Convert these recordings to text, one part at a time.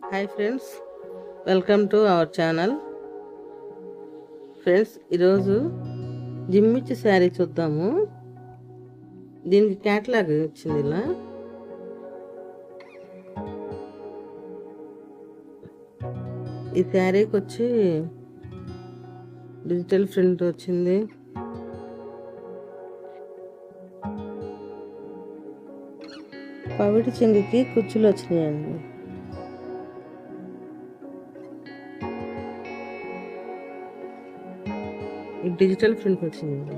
Hi friends, welcome to our channel. Friends, ఈరోజు జిమ్మిచ్చి శారీ చూద్దాము. దీనికి క్యాటలాగ్ వచ్చింది. ఇలా ఈ శారీకి వచ్చి డిజిటల్ ప్రింట్ వచ్చింది. పవిటి చెంగుకి కుచ్చులు వచ్చినాయండి. డిజిటల్ ప్రింట్ వచ్చింది.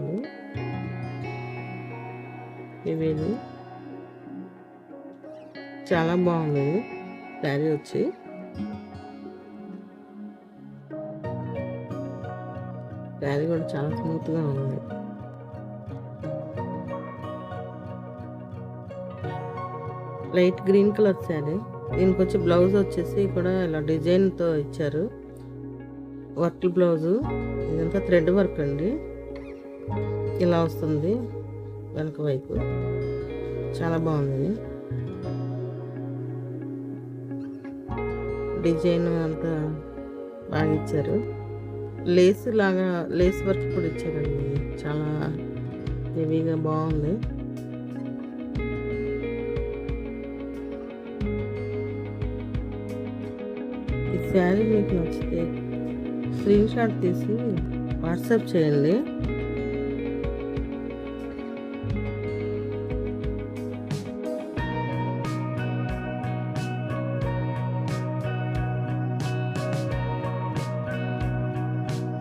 ఇవేది చాలా బాగుంది శారీ వచ్చి. శారీ కూడా చాలా స్మూత్గా ఉంది. Light green colour sari. దీనికి వచ్చి బ్లౌజ్ వచ్చేసి కూడా ఇలా డిజైన్తో ఇచ్చారు. వర్క్ బ్లౌజు, ఇదంతా థ్రెడ్ వర్క్ అండి. ఇలా వస్తుంది వెనక వైపు. చాలా బాగుంది. డిజైన్ అంతా బాగా ఇచ్చారు. లేస్ లాగా లేస్ వర్క్ కూడా ఇచ్చారండి. చాలా హెవీగా బాగుంది. ఈ శారీ మీకు నచ్చితే స్క్రీన్ షాట్ తీసి వాట్సాప్ చేయండి.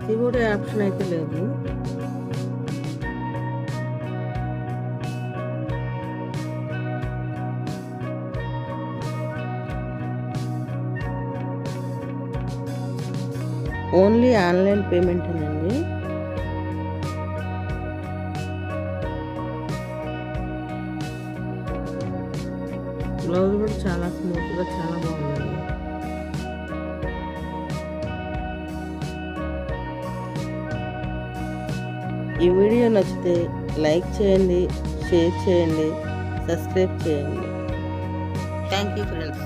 కీబోర్డ్ ఆప్షన్ అయితే లేదు. ఓన్లీ ఆన్లైన్ పేమెంట్ అండి. బ్లౌజ్ కూడా చాలా స్మూత్గా చాలా బాగుందండి. ఈ వీడియో నచ్చితే లైక్ చేయండి, షేర్ చేయండి, సబ్స్క్రైబ్ చేయండి. Thank you friends.